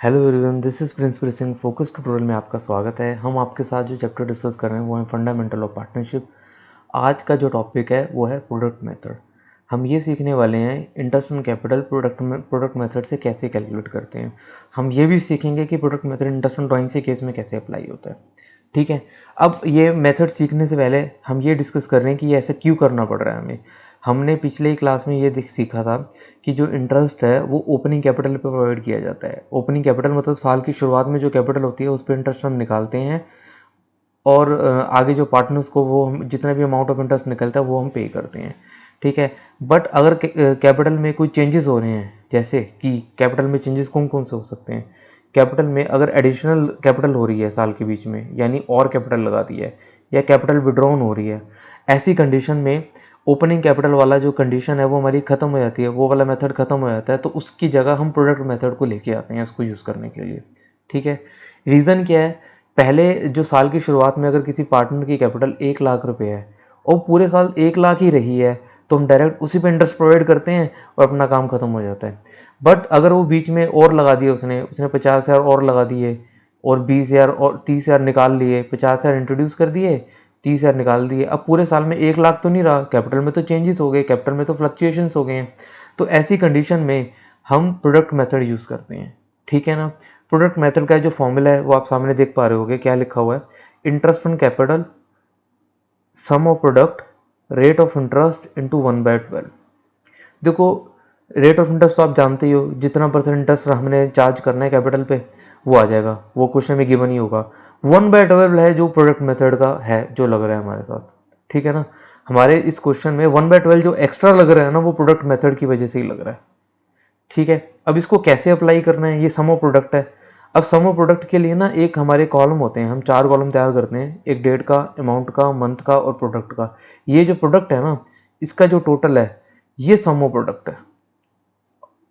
Hello everyone, this is principal Singh. Focus tutorial में आपका स्वागत है। हम आपके साथ जो चैप्टर डिस्कस कर रहे हैं वो है फंडामेंटल ऑफ पार्टनरशिप। आज का जो टॉपिक है वो है प्रोडक्ट मेथड। हम ये सीखने वाले हैं interest on capital product method से कैसे कैलकुलेट करते हैं। हम ये भी सीखेंगे कि product method interest on drawing से केस में कैसे अप्लाई होता है। ठीक है, अब ये मेथड सीखने से पहले हम ये डिस्कस कर रहे हैं कि ये ऐसे क्यों करना पड़ रहा है हमें। हमने पिछले ही क्लास में ये सीखा था कि जो इंटरेस्ट है वो ओपनिंग कैपिटल पे प्रोवाइड किया जाता है। ओपनिंग कैपिटल मतलब साल की शुरुआत में जो कैपिटल होती है उस पर इंटरेस्ट हम निकालते हैं और आगे जो पार्टनर्स को वो हम जितना भी अमाउंट ऑफ इंटरेस्ट निकलता है वो हम पे करते हैं। ठीक है, बट अगर कैपिटल में कोई चेंजेस हो रहे हैं, जैसे कि कैपिटल में चेंजेस कौन कौन से हो सकते हैं। कैपिटल में अगर एडिशनल कैपिटल हो रही है साल के बीच में, यानी और कैपिटल लगा दी है, या कैपिटल विड्रॉन हो रही है, ऐसी कंडीशन में ओपनिंग कैपिटल वाला जो कंडीशन है वो हमारी ख़त्म हो जाती है, वो वाला मेथड ख़त्म हो जाता है। तो उसकी जगह हम प्रोडक्ट मेथड को लेके आते हैं उसको यूज़ करने के लिए। ठीक है, रीज़न क्या है, पहले जो साल की शुरुआत में अगर किसी पार्टनर की कैपिटल 1 लाख रुपए है और पूरे साल 1 लाख ही रही है तो हम डायरेक्ट उसी पे इंटरेस्ट प्रोवाइड करते हैं और अपना काम खत्म हो जाता है। बट अगर वो बीच में और लगा दिए, उसने 50,000 और लगा दिए और 20,000 और 30,000 निकाल लिए, 50,000 इंट्रोड्यूस कर दिए, 30,000 निकाल दिए, अब पूरे साल में 1 लाख तो नहीं रहा, कैपिटल में तो चेंजेस हो गए, कैपिटल में तो फ्लक्चुएशंस हो गए हैं। तो ऐसी कंडीशन में हम प्रोडक्ट मेथड यूज़ करते हैं। ठीक है ना। प्रोडक्ट मेथड का जो फॉर्मूला है वो आप सामने देख पा रहे होगे, क्या लिखा हुआ है, interest on capital sum of product rate of interest into 1/12। देखो, रेट ऑफ इंटरेस्ट तो आप जानते ही हो, जितना परसेंट इंटरेस्ट हमने चार्ज करना है कैपिटल पे वो आ जाएगा, वो क्वेश्चन में गिवन ही होगा। 1/12 है जो प्रोडक्ट मेथड का है जो लग रहा है हमारे साथ। ठीक है ना, हमारे इस क्वेश्चन में 1/12 जो एक्स्ट्रा लग रहा है ना वो प्रोडक्ट मेथड की वजह से ही लग रहा है। ठीक है, अब इसको कैसे अप्लाई करना है, ये सम ऑफ प्रोडक्ट है। अब सम ऑफ प्रोडक्ट के लिए ना एक हमारे कॉलम होते हैं, हम 4 कॉलम तैयार करते हैं, एक डेट का, अमाउंट का, मंथ का और प्रोडक्ट का। ये जो प्रोडक्ट है ना, इसका जो टोटल है ये सम ऑफ प्रोडक्ट है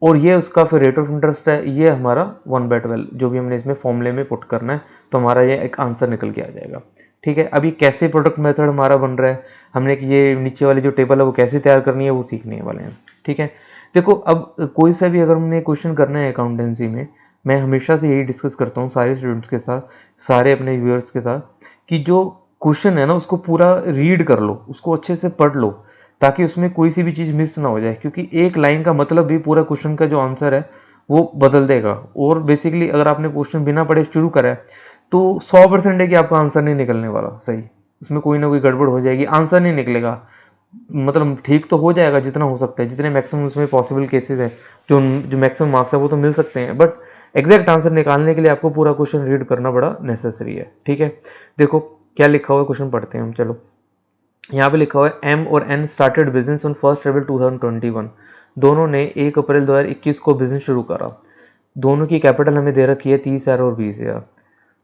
और ये उसका फिर रेट ऑफ इंटरेस्ट है। ये हमारा 1/12 जो भी हमने इसमें फॉर्मूले में पुट करना है, तो हमारा ये एक आंसर निकल के आ जाएगा। ठीक है, अभी कैसे प्रोडक्ट मेथड हमारा बन रहा है, हमने ये नीचे वाली जो टेबल है वो कैसे तैयार करनी है वो सीखने वाले हैं। ठीक है, देखो, अब कोई सा भी अगर हमने क्वेश्चन करना है अकाउंटेंसी में, मैं हमेशा से यही डिस्कस करता हूँ सारे स्टूडेंट्स के साथ, सारे अपने व्यूअर्स के साथ, कि जो क्वेश्चन है ना उसको पूरा रीड कर लो, उसको अच्छे से पढ़ लो, ताकि उसमें कोई सी भी चीज़ मिस ना हो जाए, क्योंकि एक लाइन का मतलब भी पूरा क्वेश्चन का जो आंसर है वो बदल देगा। और बेसिकली अगर आपने क्वेश्चन बिना पढ़े शुरू करा है तो 100% है कि आपका आंसर नहीं निकलने वाला सही, उसमें कोई ना कोई गड़बड़ हो जाएगी, आंसर नहीं निकलेगा। मतलब ठीक तो हो जाएगा जितना हो सकता है, जितने मैक्सिमम उसमें पॉसिबल केसेस है, जो जो मैक्सिमम मार्क्स है वो तो मिल सकते हैं, बट एग्जैक्ट आंसर निकालने के लिए आपको पूरा क्वेश्चन रीड करना बड़ा नेसेसरी है। ठीक है, देखो क्या लिखा हुआ है, क्वेश्चन पढ़ते हैं हम। चलो, यहाँ पे लिखा हुआ है एम और एन स्टार्टेड बिजनेस ऑन 1 अप्रैल 2021। दोनों ने 1 अप्रैल 2021 को बिजनेस शुरू करा। दोनों की कैपिटल हमें दे रखी है 30,000 और 20,000।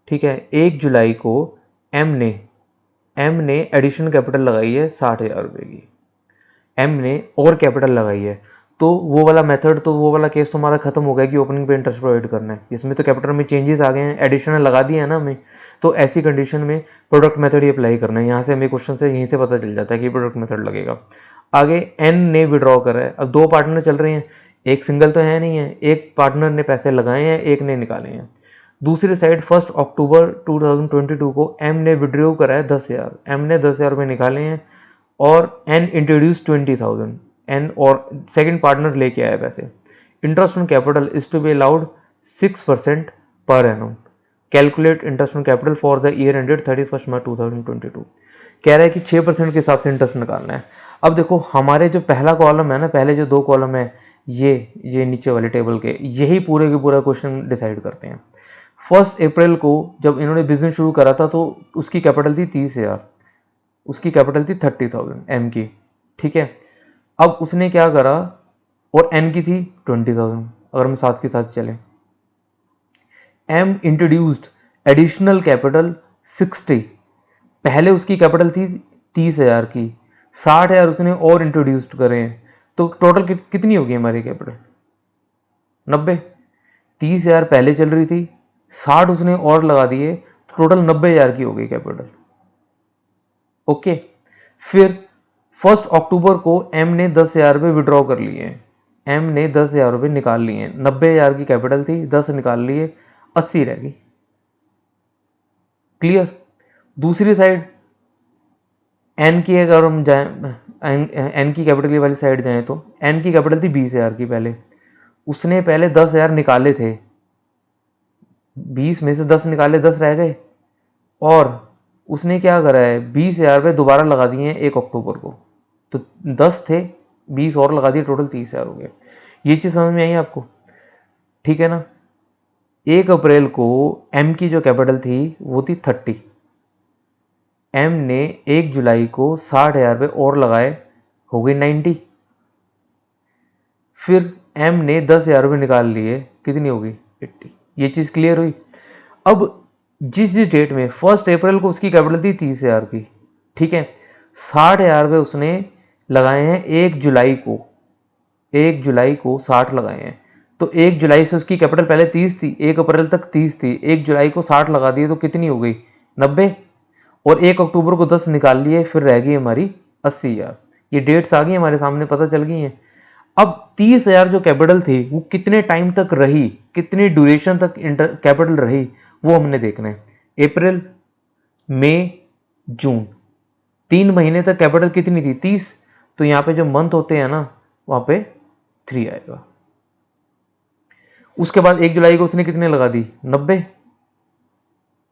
ठीक है, 1 जुलाई को एम ने एडिशनल कैपिटल लगाई है 60,000 रुपये की, एम ने और कैपिटल लगाई है। तो वो वाला मेथड, तो वो वाला केस तुम्हारा खत्म हो गया कि ओपनिंग पे इंटरेस्ट प्रोवाइड करना है, इसमें तो कैपिटल में चेंजेस आ गए हैं, एडिशनल लगा दिया है ना हमें। तो ऐसी कंडीशन में प्रोडक्ट मेथड ही अप्लाई करना है। यहाँ से हमें क्वेश्चन से यहीं से पता चल जाता है कि प्रोडक्ट मेथड लगेगा। आगे एन ने विड्रॉ करा है, अब 2 पार्टनर चल रहे हैं, एक सिंगल तो है नहीं है, एक पार्टनर ने पैसे लगाए हैं, एक ने निकाले हैं। दूसरी साइड 1 अक्टूबर 2022 को एम ने विड्रॉ करा है 10,000, एम ने 10,000 रुपये निकाले हैं और एन इंट्रोड्यूस 20,000, एन और सेकंड पार्टनर लेके आया पैसे। Interest on capital is to be allowed 6% per annum. Calculate interest on capital for the year ended 31 March 2022। कह रहा है कि 6% के हिसाब से इंटरेस्ट निकालना है। अब देखो, हमारे जो पहला कॉलम है ना, पहले जो 2 कॉलम है, ये नीचे वाले टेबल के, यही पूरे के पूरा क्वेश्चन डिसाइड करते हैं। 1 अप्रैल को जब इन्होंने बिजनेस शुरू करा था तो उसकी कैपिटल थी 30,000, उसकी कैपिटल थी 30,000 एम की। ठीक है, अब उसने क्या करा, और एन की थी 20,000, अगर हम साथ के साथ चले, एम इंट्रोड्यूस्ड एडिशनल कैपिटल 60। पहले उसकी कैपिटल थी 30,000 की, 60,000 उसने और इंट्रोड्यूस्ड करे हैं, तो टोटल कितनी होगी हमारी कैपिटल, 90। 30,000 पहले चल रही थी, 60 उसने और लगा दिए, टोटल 90,000 की हो गई कैपिटल। ओके, फिर 1 अक्टूबर को एम ने 10,000 रुपये विड्रॉ कर लिए हैं, एम ने 10,000 रुपये निकाल लिए हैं, 90,000 की कैपिटल थी, 10 निकाल लिए, 80 रह गई। क्लियर। दूसरी साइड एन की अगर हम जाएं, एन की कैपिटल वाली साइड जाएं तो एन की कैपिटल थी 20,000 की, पहले उसने पहले 10,000 निकाले थे, 20 में से 10 निकाले, 10 रह गए, और उसने क्या करा है 20,000 रुपये दोबारा लगा दिए हैं 1 अक्टूबर को, तो 10 थे, 20 और लगा दिए, टोटल 30,000 हो गए। ये चीज़ समझ में आई आपको? ठीक है ना। 1 अप्रैल को एम की जो कैपिटल थी वो थी 30, एम ने 1 जुलाई को 60,000 रुपये और लगाए, हो गई 90। फिर एम ने 10,000 रुपये निकाल लिए, कितनी हो गई 80। ये चीज़ क्लियर हुई। अब जिस डेट में 1 अप्रैल को उसकी कैपिटल थी 30,000 की, ठीक है, 60,000 रुपये उसने लगाए हैं 1 जुलाई को, 1 जुलाई को 60 लगाए हैं, तो 1 जुलाई से उसकी कैपिटल पहले 30 थी, 1 अप्रैल तक 30 थी, 1 जुलाई को 60 लगा दिए तो कितनी हो गई 90, और 1 अक्टूबर को 10 निकाल लिए, फिर रह गई हमारी 80,000। ये डेट्स आ गई हमारे सामने, पता चल गई हैं। अब 30,000 जो कैपिटल थी वो कितने टाइम तक रही, कितनी ड्यूरेशन तक कैपिटल रही, वो हमने देखना है। अप्रैल, मई, जून, 3 महीने तक कैपिटल कितनी थी 30, तो यहाँ पे जो मंथ होते हैं ना वहाँ पे 3 आएगा। उसके बाद 1 जुलाई को उसने कितने लगा दी 90,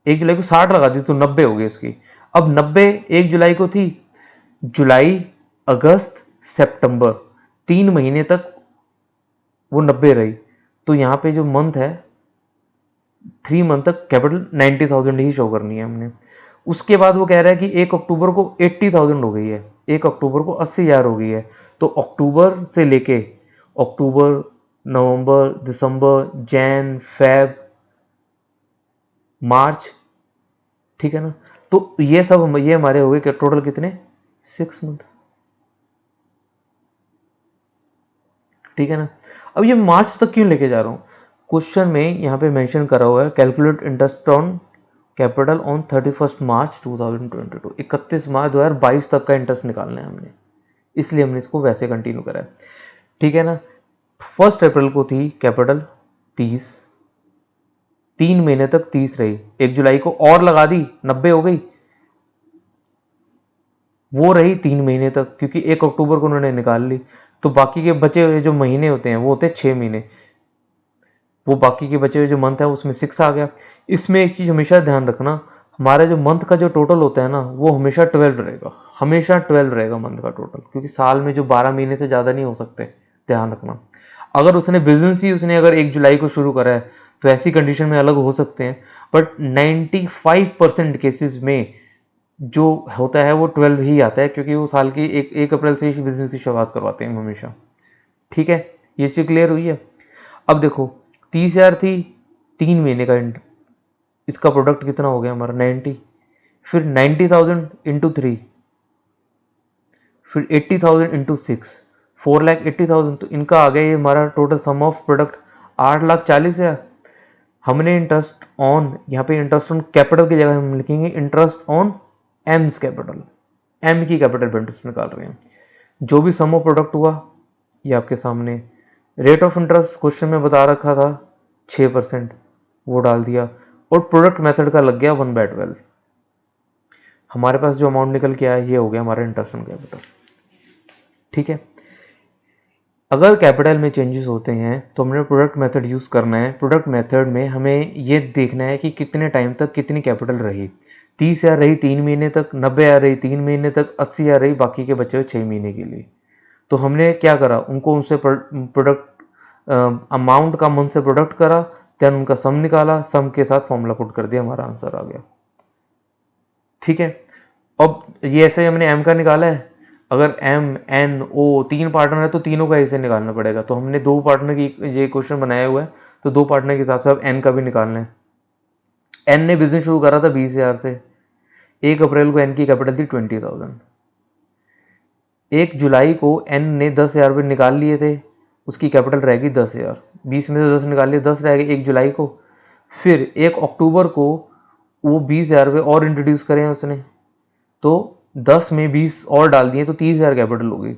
1 जुलाई को 60 लगा दी तो 90 हो गई उसकी। अब 90 1 जुलाई को थी, जुलाई, अगस्त, सितंबर, 3 महीने तक वो 90 रही, तो यहाँ पे जो मंथ है 3 मंथ तक कैपिटल 90,000 ही शो करनी है हमने। उसके बाद वो कह रहा है कि 1 अक्टूबर को 80,000 हो गई है, 1 अक्टूबर को 80,000 हो गई है, तो अक्टूबर से लेके अक्टूबर, नवंबर, दिसंबर, जैन, फेब, मार्च, ठीक है ना, तो ये सब ये हमारे हो गए टोटल कितने 6 मंथ, ठीक है ना। अब ये मार्च तक क्यों लेके जा रहा हूँ, क्वेश्चन में यहाँ पे मेंशन करा हुआ है calculate interest on capital on 31 March 2022, 31 March 2022 तक का इंटरेस्ट निकालना है हमने, इसलिए हमने इसको वैसे कंटिन्यू करा है, ठीक है ना। 1 अप्रैल को थी कैपिटल 30, 3 महीने तक 30 रही, 1 जुलाई को और लगा दी 90 हो गई, वो रही 3 महीने तक, क्योंकि 1 अक्टूबर को उन्होंने निकाल ली, तो बाकी के बचे हुए जो महीने होते हैं वो होते हैं 6 महीने, वो बाकी के बचे हुए जो मंथ है उसमें 6 आ गया। इसमें एक चीज़ हमेशा ध्यान रखना, हमारा जो मंथ का जो टोटल होता है ना वो हमेशा 12 रहेगा, हमेशा 12 रहेगा मंथ का टोटल, क्योंकि साल में जो 12 महीने से ज़्यादा नहीं हो सकते, ध्यान रखना। अगर उसने बिजनेस ही उसने अगर 1 जुलाई को शुरू करा है तो ऐसी कंडीशन में अलग हो सकते हैं, बट 95% केसेस में जो होता है वो 12 ही आता है, क्योंकि वो साल की 1 अप्रैल से ही बिजनेस की शुरुआत करवाते हैं हमेशा, ठीक है। ये चीज़ क्लियर हुई है। अब देखो 30,000 थी, 3 महीने का इसका प्रोडक्ट कितना हो गया हमारा 90, फिर 90,000 इंटू 3, फिर 80,000 इंटू 6, 4,80,000, तो इनका आ गया ये हमारा टोटल सम ऑफ प्रोडक्ट 8,40,000। हमने इंटरेस्ट ऑन, यहाँ पे इंटरेस्ट ऑन कैपिटल की जगह हम लिखेंगे interest on M's capital, M की कैपिटल पे इंटरेस्ट निकाल रहे हैं। जो भी सम ऑफ प्रोडक्ट हुआ ये आपके सामने, रेट ऑफ इंटरेस्ट क्वेश्चन में बता रखा था 6%, वो डाल दिया, और प्रोडक्ट मेथड का लग गया 1/12। हमारे पास जो अमाउंट निकल के आया ये हो गया हमारा इंटरेस्ट ऑन कैपिटल, ठीक है। अगर कैपिटल में चेंजेस होते हैं तो हमने प्रोडक्ट मेथड यूज़ करना है। प्रोडक्ट मेथड में हमें ये देखना है कि कितने टाइम तक कितनी कैपिटल रही, 30,000 रही 3 महीने तक, 90,000 रही 3 महीने तक, 80,000 रही बाकी के बचे हुए 6 महीने के लिए। तो हमने क्या करा, उनको उनसे प्रोडक्ट अमाउंट का मंथ से प्रोडक्ट करा, देन उनका सम निकाला, सम के साथ फॉर्मूला पुट कर दिया, हमारा आंसर आ गया, ठीक है। अब ये ऐसे हमने एम का निकाला है, अगर एम एन ओ 3 पार्टनर है तो तीनों का ऐसे निकालना पड़ेगा, तो हमने 2 पार्टनर की ये क्वेश्चन बनाया हुआ है, तो 2 पार्टनर के हिसाब से अब एन का भी निकालना है। एन ने बिजनेस शुरू करा था 20,000 से, 1 अप्रैल को एन की कैपिटल थी 20,000, 1 जुलाई को एन ने 10,000 रुपये निकाल लिए थे, उसकी कैपिटल रहेगी 10,000, 20 में से 10 निकाल लिए, 10 रह गए 1 जुलाई को। फिर 1 अक्टूबर को वो 20,000 रुपये और इंट्रोड्यूस करें उसने, तो 10 में 20 और डाल दिए तो 30,000 कैपिटल हो गई।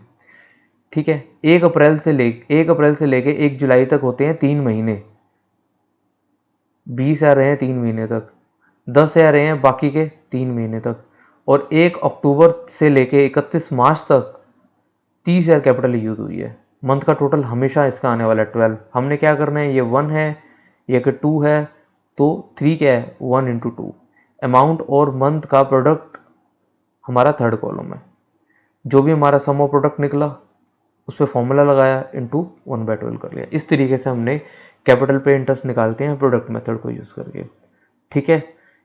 ठीक है। 1 अप्रैल से लेके 1 जुलाई तक होते हैं 3 महीने, 20 आ रहे हैं 3 महीने तक, 10 आ रहे हैं बाकी के 3 महीने तक, और 1 अक्टूबर से लेके 31 मार्च तक 30,000 कैपिटल यूज़ हुई है। मंथ का टोटल हमेशा इसका आने वाला है 12। हमने क्या करना है, ये 1 है, ये कि 2 है, तो 3 क्या है, 1 इंटू 2। अमाउंट और मंथ का प्रोडक्ट हमारा थर्ड कॉलम है। जो भी हमारा सम ऑफ प्रोडक्ट निकला उस पर फॉर्मूला लगाया, इंटू 1/12 कर लिया। इस तरीके से हमने कैपिटल पे इंटरेस्ट निकालते हैं प्रोडक्ट मेथड को यूज़ करके। ठीक है,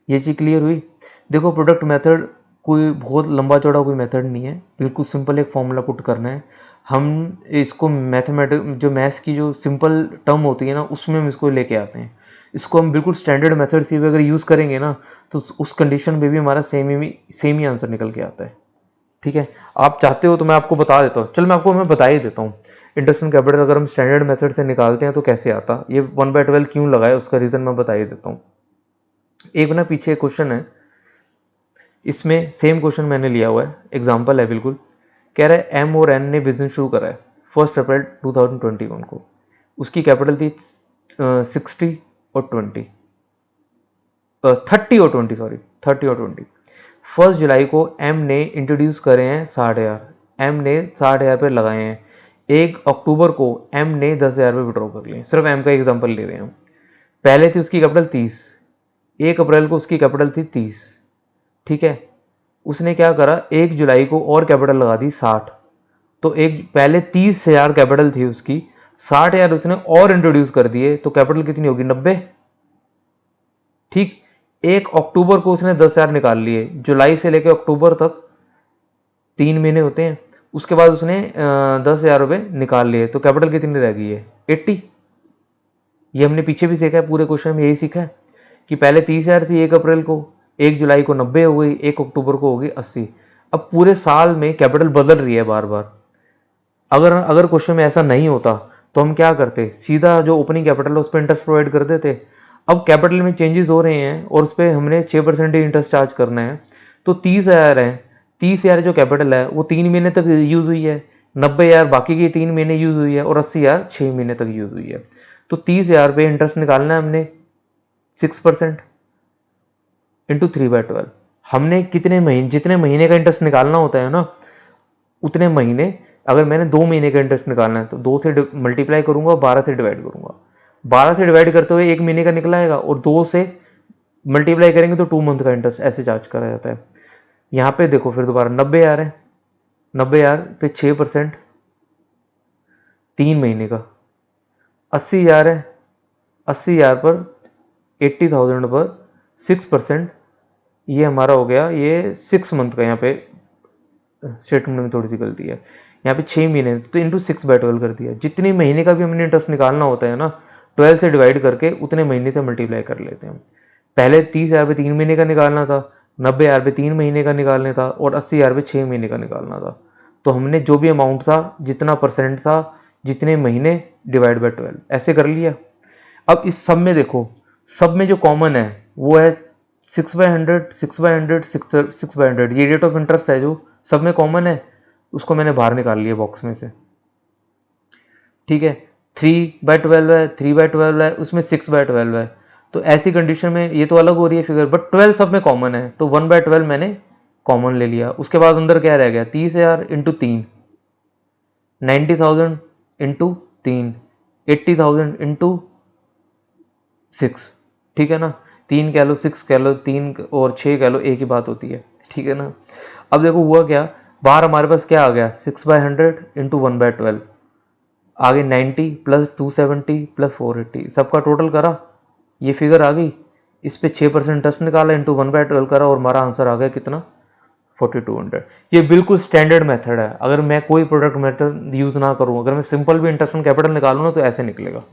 ये चीज़ क्लियर हुई। देखो, प्रोडक्ट मेथड कोई बहुत लंबा चौड़ा कोई मेथड नहीं है, बिल्कुल सिंपल एक फॉर्मूला पुट करना है। हम इसको मैथमेटिक जो मैथ्स की जो सिंपल टर्म होती है ना, उसमें हम इसको लेके आते हैं। इसको हम बिल्कुल स्टैंडर्ड मेथड से भी अगर यूज़ करेंगे ना, तो उस कंडीशन पे भी हमारा सेम ही आंसर निकल के आता है। ठीक है, आप चाहते हो तो मैं आपको बता देता हूँ। चल मैं बता ही देता हूँ। इंटरेस्ट ऑन कैपिटल अगर हम स्टैंडर्ड मेथड से निकालते हैं तो कैसे आता, ये 1/12 क्यों लगाया उसका रीज़न मैं बता ही देता हूँ। एक ना पीछे क्वेश्चन है, इसमें सेम क्वेश्चन मैंने लिया हुआ है, एग्जाम्पल है बिल्कुल। कह रहा है एम और एन ने बिजनेस शुरू करा है 1 अप्रैल 2021 को। उसकी कैपिटल थी 60 और 20, 30 और 20, सॉरी 30 और 20। 1 जुलाई को एम ने इंट्रोड्यूस करे हैं 60,000, एम ने 60,000 पे लगाए हैं। 1 अक्टूबर को एम ने 10,000 पे विड्रॉ कर लिए। सिर्फ एम का एग्जांपल ले रहे हैं हम। पहले थी उसकी कैपिटल 30, 1 अप्रैल को उसकी कैपिटल थी 30। ठीक है, उसने क्या करा, 1 जुलाई को और कैपिटल लगा दी 60। तो एक पहले 30,000 कैपिटल थी उसकी, 60,000 उसने और इंट्रोड्यूस कर दिए, तो कैपिटल कितनी होगी, 90। ठीक, 1 अक्टूबर को उसने 10,000 निकाल लिए। जुलाई से लेकर अक्टूबर तक 3 महीने होते हैं। उसके बाद उसने 10,000 रुपये निकाल लिए, तो कैपिटल कितनी रह गई है, 80। ये हमने पीछे भी सीखा है, पूरे क्वेश्चन में यही सीखा है कि पहले 30,000 थी 1 अप्रैल को, 1 जुलाई को 90 हो गई, 1 अक्टूबर को हो गई 80। अब पूरे साल में कैपिटल बदल रही है बार बार। अगर क्वेश्चन में ऐसा नहीं होता तो हम क्या करते, सीधा जो ओपनिंग कैपिटल है उस पर इंटरेस्ट प्रोवाइड कर देते। अब कैपिटल में चेंजेस हो रहे हैं और उस पर हमने 6% इंटरेस्ट चार्ज करना है, तो 30,000 है। 30,000 जो कैपिटल है वो 3 महीने तक यूज़ हुई है, 90,000 बाकी के 3 महीने यूज़ हुई है, और 80,000 6 महीने तक यूज़ हुई है। तो 30,000 पे इंटरेस्ट निकालना है हमने 6% इंटू 3/12। हमने कितने महीने, जितने महीने का इंटरेस्ट निकालना होता है ना, उतने महीने, अगर मैंने 2 महीने का इंटरेस्ट निकालना है तो 2 से मल्टीप्लाई करूंगा, 12 से डिवाइड करूंगा। 12 से डिवाइड करते हुए 1 महीने का निकलाएगा, और 2 से मल्टीप्लाई करेंगे तो 2 मंथ का इंटरेस्ट ऐसे चार्ज करा जाता है। यहाँ पे देखो फिर दोबारा 90,000 है, 90,000 पे 6%, 3 महीने का। 80,000 है, 80,000 पर 80,000 पर 6%, ये हमारा हो गया ये 6 मंथ का। यहाँ पे स्टेटमेंट में थोड़ी सी गलती है, यहाँ पे 6 महीने, तो इंटू 6/12 कर दिया। जितने महीने का भी हमने इंटरेस्ट निकालना होता है ना, 12 से डिवाइड करके उतने महीने से मल्टीप्लाई कर लेते हैं। पहले 30,000 पे 3 महीने का निकालना था, 90,000 पे 3 महीने का निकालना था, और 80,000 पे 6 महीने का निकालना था। तो हमने जो भी अमाउंट था, जितना परसेंट था, जितने महीने डिवाइड बाई 12 ऐसे कर लिया। अब इस सब में देखो, सब में जो कॉमन है वो है 6/100, 6/100, 6/100। ये रेट ऑफ इंटरेस्ट है जो सब में कॉमन है, उसको मैंने बाहर निकाल लिया बॉक्स में से। ठीक है, 3/12 है, 3/12 है, उसमें 6/12 है। तो ऐसी कंडीशन में ये तो अलग हो रही है फिगर, बट 12 सब में कॉमन है, तो 1/12 मैंने कॉमन ले लिया। उसके बाद अंदर क्या रह गया, 30,000 इंटू 3, 90,000 इंटू 3, 80,000 इंटू 6। ठीक है ना, 3 कह लो, 6 कह लो, 3 और 6 कह लो, एक ही बात होती है। ठीक है ना। अब देखो हुआ क्या, बाहर हमारे पास क्या आ गया, 6/100 इंटू 1/12, आगे 90 प्लस 270 प्लस 480, सबका टोटल करा, ये फिगर आ गई। इस पे 6% इंटरेस्ट निकाला, इंटू 1/12 करा, और हमारा आंसर आ गया कितना, 4200। ये बिल्कुल स्टैंडर्ड मेथड है। अगर मैं कोई प्रोडक्ट मेथड यूज ना करूँ, अगर मैं सिंपल भी इंटरेस्ट ऑन कैपिटल निकालूँ ना, तो ऐसे निकलेगा।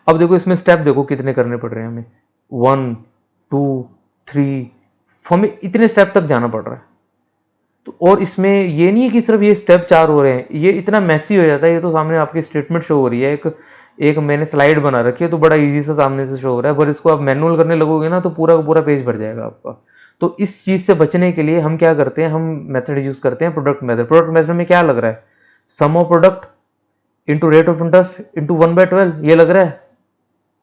अब देखो इसमें स्टेप देखो कितने करने पड़ रहे हैं हमें, 1 2 3, हमें इतने स्टेप तक जाना पड़ रहा है। तो और इसमें ये नहीं है कि सिर्फ ये स्टेप 4 हो रहे हैं, ये इतना मैसी हो जाता है। ये तो सामने आपकी स्टेटमेंट शो हो रही है, एक मैंने स्लाइड बना रखी है, तो बड़ा इजी से सामने से शो हो रहा है, पर इसको आप मैनुअल करने लगोगे ना, तो पूरा का पूरा पेज भर जाएगा आपका। तो इस चीज़ से बचने के लिए हम क्या करते हैं, हम मेथड यूज़ करते हैं प्रोडक्ट मेथड। प्रोडक्ट मेथड में क्या लग रहा है, sum of product into rate of interest into 1/12, ये लग रहा है।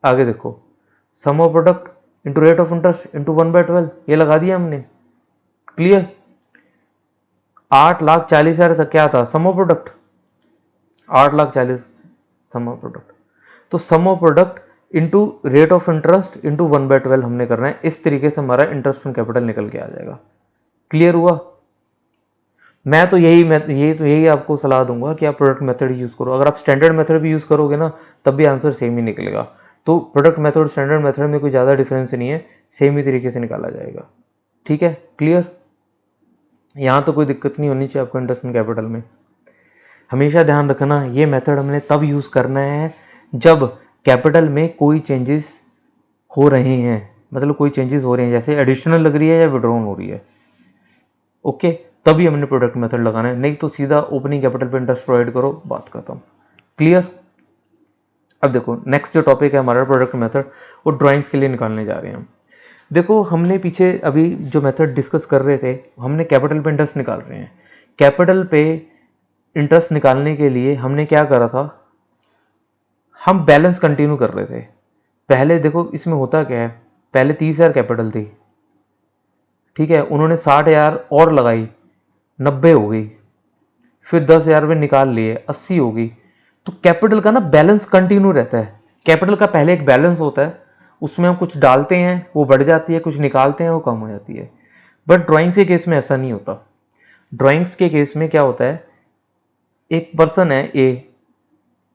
आगे देखो, sum of product into rate of interest into 1/12, ये लगा दिया हमने। क्लियर। 8,40,000 तक क्या था sum of product, 8,40,000 sum of product. तो sum of product into rate of interest into 1/12 हमने करना है। इस तरीके से हमारा इंटरेस्ट ऑन कैपिटल निकल के आ जाएगा। क्लियर हुआ। मैं तो यही आपको सलाह दूंगा कि आप प्रोडक्ट मेथड यूज़ करो। अगर आप स्टैंडर्ड मेथड भी यूज़ करोगे ना, तब भी आंसर सेम ही निकलेगा। तो प्रोडक्ट मेथड स्टैंडर्ड मेथड में कोई ज़्यादा डिफरेंस नहीं है, सेम ही तरीके से निकाला जाएगा। ठीक है, क्लियर। यहाँ तो कोई दिक्कत नहीं होनी चाहिए आपको इंटरेस्ट ऑन कैपिटल में। हमेशा ध्यान रखना, ये मेथड हमने तब यूज़ करना है जब कैपिटल में कोई चेंजेस हो रहे हैं, मतलब कोई चेंजेस हो रहे हैं, जैसे एडिशनल लग रही है या विड्रॉन हो रही है, ओके, तभी हमने प्रोडक्ट मेथड लगाना है। नहीं तो सीधा ओपनिंग कैपिटल पे इंटरेस्ट प्रोवाइड करो, बात खत्म। क्लियर। अब देखो नेक्स्ट जो टॉपिक है हमारा प्रोडक्ट मेथड, वो ड्राइंग्स के लिए निकालने जा रहे हैं हम। देखो हमने पीछे अभी जो मेथड डिस्कस कर रहे थे, हमने कैपिटल पे इंटरेस्ट निकाल रहे हैं। कैपिटल पे इंटरेस्ट निकालने के लिए हमने क्या करा था, हम बैलेंस कंटिन्यू कर रहे थे। पहले देखो इसमें होता क्या है, पहले 30,000 कैपिटल थी, ठीक है, उन्होंने 60,000 और लगाई, 90 हो गई, फिर 10,000 रुपये निकाल लिए, 80 हो गई। तो कैपिटल का ना बैलेंस कंटिन्यू रहता है। कैपिटल का पहले एक बैलेंस होता है, उसमें हम कुछ डालते हैं वो बढ़ जाती है, कुछ निकालते हैं वो कम हो जाती है। बट ड्राइंग्स के केस में ऐसा नहीं होता। ड्राइंग्स के केस में क्या होता है, एक पर्सन है ए,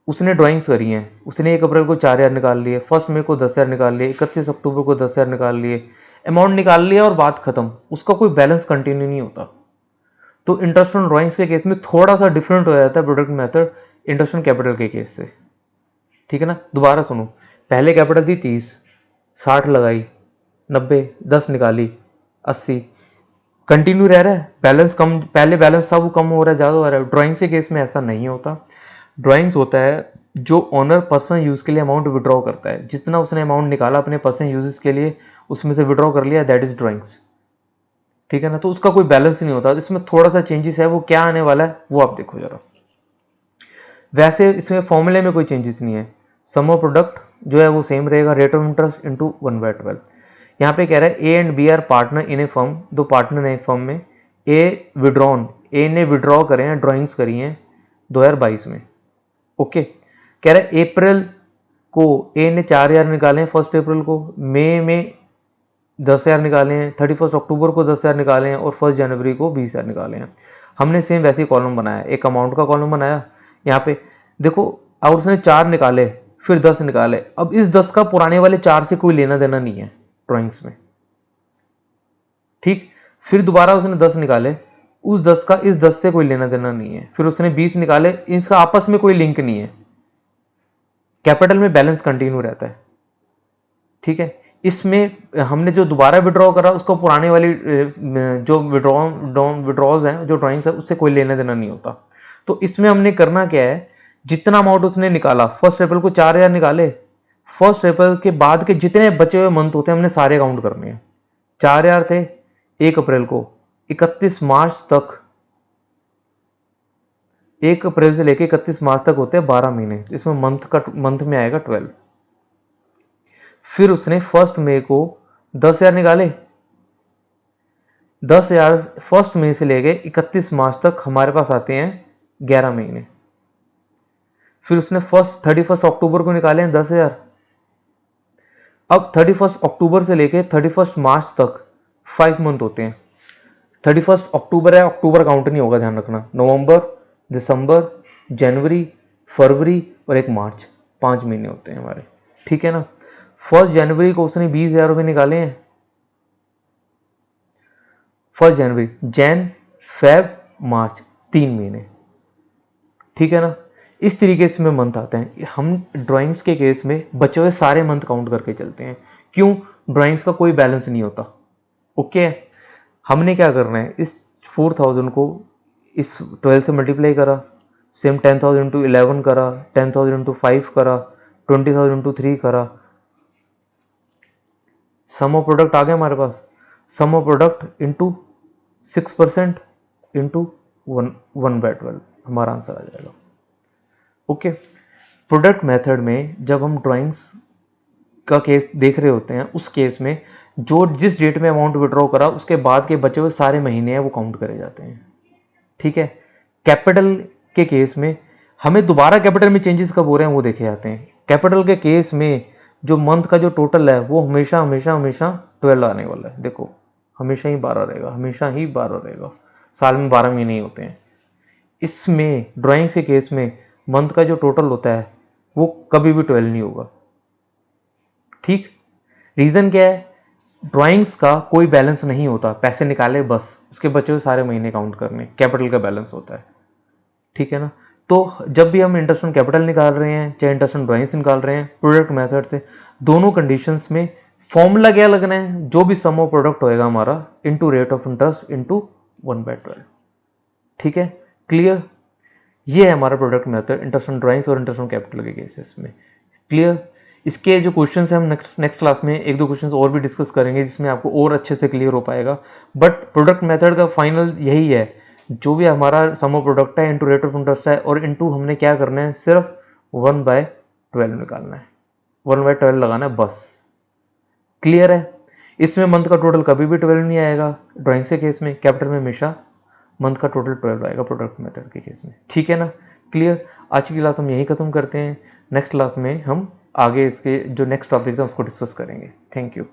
उसने ड्राइंग्स करी हैं, उसने 1 अप्रैल को 4,000 निकाल लिए, 1 मई को 10,000 निकाल लिए, 31 अक्टूबर को 10,000 निकाल लिए, अमाउंट निकाल लिया और बात खत्म। उसका कोई बैलेंस कंटिन्यू नहीं होता। तो इंटरेस्ट ऑन ड्राइंग्स के केस में थोड़ा सा डिफरेंट हो जाता है product method interest on capital के केस से। ठीक है ना, दोबारा सुनो, पहले कैपिटल थी 30, 60 लगाई, 90, 10 निकाली, 80, कंटिन्यू रह रहा है, बैलेंस कम, पहले बैलेंस था वो कम हो रहा है, ज़्यादा हो रहा है। ड्राइंग्स के केस में ऐसा नहीं होता। ड्राइंग्स होता है जो ऑनर पर्सनल यूज़ के लिए अमाउंट विड्रॉ करता है, जितना उसने अमाउंट निकाला अपने पर्सनल यूजेस के लिए उसमें से विड्रॉ कर लिया, दैट इज ड्राइंग्स। ठीक है ना, तो उसका कोई बैलेंस नहीं होता। इसमें थोड़ा सा चेंजेस है, वो क्या आने वाला है वो आप देखो जरा। वैसे इसमें फॉर्मूले में कोई चेंजेस नहीं है, सम ऑफ प्रोडक्ट जो है वो सेम रहेगा, रेट ऑफ इंटरेस्ट इंटू 1/12। यहाँ पे कह रहा है A and B are partner in a firm, दो पार्टनर है एक फर्म में। ए विड्रॉन, ए ने विड्रॉ करे हैं, ड्राइंग्स करी हैं 2022 में, ओके। कह रहा है अप्रैल को ए ने 4,000 निकाले हैं 1 अप्रैल को, मई में 10,000 निकाले हैं, 31 अक्टूबर को 10,000 निकाले हैं और 1 जनवरी को 20,000 निकाले हैं। हमने सेम वैसे ही कॉलम बनाया, एक अमाउंट का कॉलम बनाया। यहाँ पे देखो, और उसने 4 निकाले फिर 10 निकाले। अब इस 10 का पुराने वाले 4 से कोई लेना देना नहीं है ड्राइंग्स में, ठीक। फिर दोबारा उसने 10 निकाले, उस 10 का इस 10 से कोई लेना देना नहीं है। फिर उसने 20 निकाले, इसका आपस में कोई लिंक नहीं है। कैपिटल में बैलेंस कंटिन्यू रहता है, ठीक है। इसमें हमने जो दोबारा विड्रॉ करा उसको पुराने वाली जो विड्रॉज हैं, जो ड्राइंग्स है, उससे कोई लेना देना नहीं होता। तो इसमें हमने करना क्या है, जितना अमाउंट उसने निकाला, 1 अप्रैल को 4,000 निकाले, 1 अप्रैल के बाद के जितने बचे हुए मंथ होते हैं हमने सारे काउंट करने हैं। 4,000 थे 1 अप्रैल को, 31 मार्च तक, 1 अप्रैल से लेके 31 मार्च तक होते हैं 12 महीने। इसमें मंथ में आएगा 12। फिर उसने 1 मई को 10,000 निकाले, 10,000 1 मई से लेके 31 मार्च तक हमारे पास आते हैं 11 महीने। फिर उसने 31 अक्टूबर को निकाले हैं 10,000। अब 31 अक्टूबर से लेके 31 मार्च तक 5 मंथ होते हैं। 31 अक्टूबर है, अक्टूबर काउंट नहीं होगा, ध्यान रखना। नवंबर, दिसंबर, जनवरी, फरवरी और 1 मार्च, 5 महीने होते हैं हमारे, ठीक है ना। 1 जनवरी को उसने 20,000 रुपये निकाले हैं। 1 जनवरी, जैन, फेब, मार्च, 3 महीने, ठीक है ना। इस तरीके से में मंथ आते हैं। हम ड्राइंग्स के केस में बचे हुए सारे मंथ काउंट करके चलते हैं। क्यों? ड्राइंग्स का कोई बैलेंस नहीं होता, ओके। हमने क्या करना है, इस 4,000 को इस 12 से मल्टीप्लाई करा, सेम 10,000 इंटू 11 करा, 10,000 इंटू 5 करा, 20,000 इंटू 3 करा, सम ऑफ प्रोडक्ट आ गया हमारे पास। सम ऑफ प्रोडक्ट इंटू 6% इंटू 1/12, हमारा आंसर आ जाएगा। ओके, प्रोडक्ट मेथड में जब हम ड्राइंग्स का केस देख रहे होते हैं, उस केस में जो जिस डेट में अमाउंट विड्रॉ करा उसके बाद के बचे हुए सारे महीने हैं वो काउंट करे जाते हैं। ठीक है, कैपिटल के केस में हमें दोबारा कैपिटल में चेंजेस कब हो रहे हैं वो देखे जाते हैं। कैपिटल के केस में जो मंथ का जो टोटल है वो हमेशा हमेशा हमेशा 12 आने वाला है। देखो, हमेशा ही 12 रहेगा, हमेशा ही 12 रहेगा। साल में 12 महीने ही होते हैं। इसमें ड्राइंग्स के केस में मंथ का जो टोटल होता है वो कभी भी 12 नहीं होगा। ठीक, रीज़न क्या है? ड्राइंग्स का कोई बैलेंस नहीं होता, पैसे निकाले बस, उसके बचे हुए सारे महीने काउंट करने, कैपिटल का बैलेंस होता है। ठीक है ना? तो जब भी हम इंटरेस्ट ऑन कैपिटल निकाल रहे हैं, चाहे इंटरेस्ट ऑन ड्राइंग्स निकाल रहे हैं प्रोडक्ट मेथड से, दोनों कंडीशंस में फॉर्मूला क्या लगना है? जो भी सम ऑफ प्रोडक्ट होएगा हमारा into rate of interest into 1/12। ठीक है, क्लियर? ये है हमारा product method interest on drawings और इंटरेस्ट ऑन कैपिटल के केसेस में। क्लियर? इसके जो क्वेश्चन हैं हम नेक्स्ट क्लास में एक दो क्वेश्चन और भी डिस्कस करेंगे जिसमें आपको और अच्छे से क्लियर हो पाएगा। बट प्रोडक्ट मेथड का फाइनल यही है, जो भी हमारा सम ऑफ प्रोडक्ट है इंटू रेट ऑफ इंटरेस्ट है और इंटू हमने क्या करना है, सिर्फ 1/12 निकालना है, 1/12 लगाना है बस। क्लियर है? इसमें मंथ का टोटल कभी भी 12 नहीं आएगा ड्राइंग के केस में, कैपिटल में हमेशा मंथ का टोटल 12 आएगा प्रोडक्ट मेथड के केस में। ठीक है ना? क्लियर? आज की क्लास हम यहीं ख़त्म करते हैं। नेक्स्ट क्लास में हम आगे इसके जो नेक्स्ट टॉपिक्स हैं उसको डिस्कस करेंगे। Thank you.